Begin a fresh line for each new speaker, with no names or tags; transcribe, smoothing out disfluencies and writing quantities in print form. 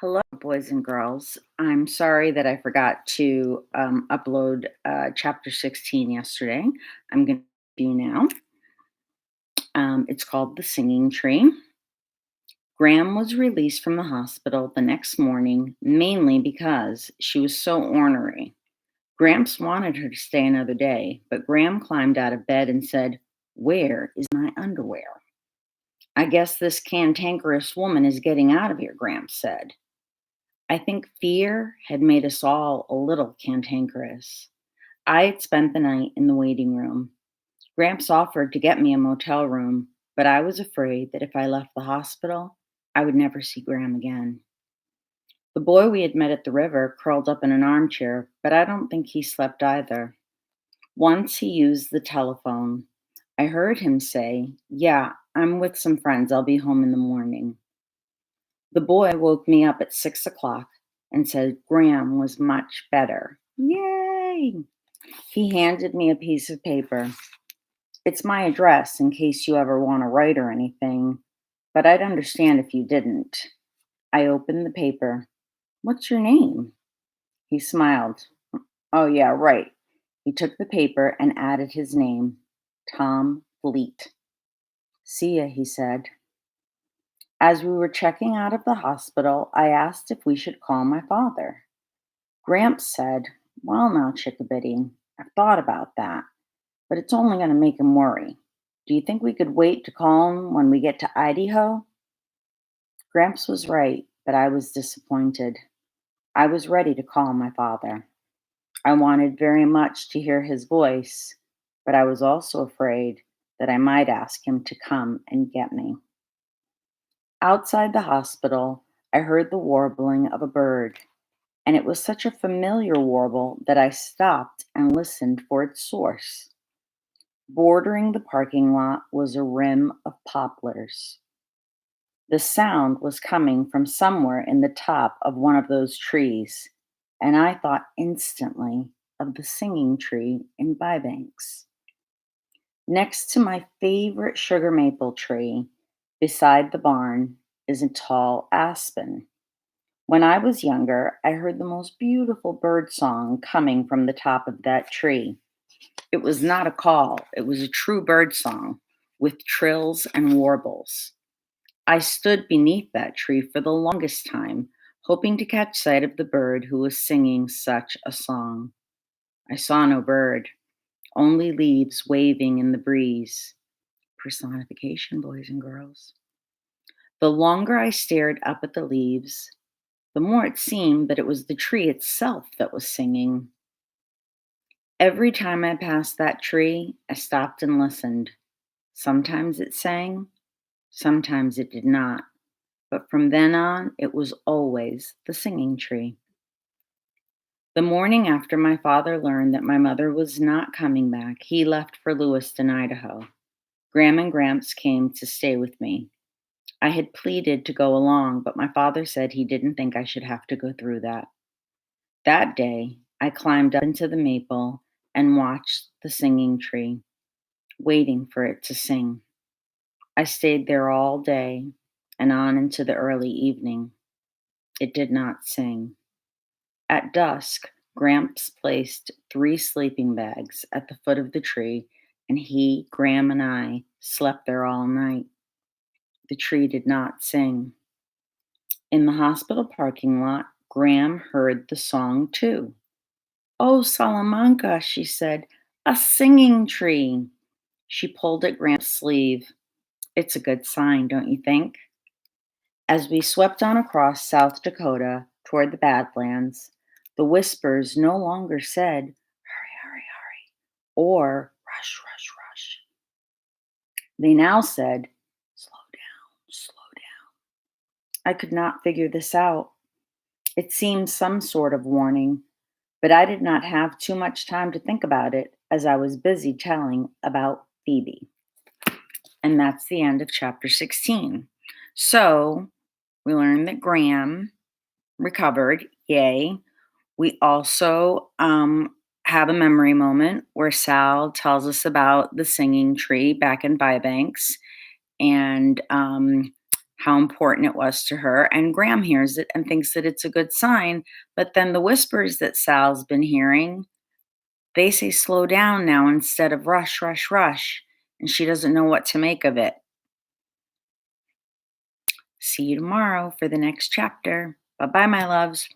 Hello, boys and girls. I'm sorry that I forgot to upload chapter 16 yesterday. I'm going to do now. It's called The Singing Tree. Graham was released from the hospital the next morning, mainly because she was so ornery. Gramps wanted her to stay another day, but Graham climbed out of bed and said, "Where is my underwear?" "I guess this cantankerous woman is getting out of here," Gramps said. I think fear had made us all a little cantankerous. I had spent the night in the waiting room. Gramps offered to get me a motel room, but I was afraid that if I left the hospital, I would never see Graham again. The boy we had met at the river curled up in an armchair, but I don't think he slept either. Once he used the telephone. I heard him say, "Yeah, I'm with some friends. I'll be home in the morning." The boy woke me up at 6 o'clock and said Graham was much better. Yay! He handed me a piece of paper. "It's my address in case you ever want to write or anything, but I'd understand if you didn't." I opened the paper. "What's your name?" He smiled. "Oh, yeah, right." He took the paper and added his name, Tom Fleet. "See ya," he said. As we were checking out of the hospital, I asked if we should call my father. Gramps said, "Well, now, Chickabiddy, I've thought about that, but it's only going to make him worry. Do you think we could wait to call him when we get to Idaho?" Gramps was right, but I was disappointed. I was ready to call my father. I wanted very much to hear his voice, but I was also afraid that I might ask him to come and get me. Outside the hospital, I heard the warbling of a bird, and it was such a familiar warble that I stopped and listened for its source. Bordering the parking lot was a rim of poplars. The sound was coming from somewhere in the top of one of those trees, and I thought instantly of the singing tree in Bybanks. Next to my favorite sugar maple tree, beside the barn, is a tall aspen. When I was younger, I heard the most beautiful bird song coming from the top of that tree. It was not a call, it was a true bird song with trills and warbles. I stood beneath that tree for the longest time, hoping to catch sight of the bird who was singing such a song. I saw no bird, only leaves waving in the breeze. Personification, boys and girls. The longer I stared up at the leaves, the more it seemed that it was the tree itself that was singing. Every time I passed that tree, I stopped and listened. Sometimes it sang, sometimes it did not, but from then on, it was always the singing tree. The morning after my father learned that my mother was not coming back, he left for Lewiston, Idaho. Graham and Gramps came to stay with me. I had pleaded to go along, but my father said he didn't think I should have to go through that. That day, I climbed up into the maple and watched the singing tree, waiting for it to sing. I stayed there all day and on into the early evening. It did not sing. At dusk, Gramps placed 3 sleeping bags at the foot of the tree, and he, Graham, and I slept there all night. The tree did not sing. In the hospital parking lot, Graham heard the song too. "Oh, Salamanca," she said, "a singing tree." She pulled at Gramps' sleeve. It's a good sign, don't you think? As we swept on across South Dakota toward the Badlands, the whispers no longer said, "Hurry, hurry, hurry," or "Rush, rush, rush." They now said, "Slow down, slow down." I could not figure this out. It seemed some sort of warning, but I did not have too much time to think about it as I was busy telling about Phoebe. And that's the end of chapter 16. So we learned that Graham recovered. Yay. We also have a memory moment where Sal tells us about the singing tree back in Bybanks and how important it was to her. And Graham hears it and thinks that it's a good sign. But then the whispers that Sal's been hearing, they say slow down now instead of rush, rush, rush. And she doesn't know what to make of it. See you tomorrow for the next chapter. Bye bye, my loves.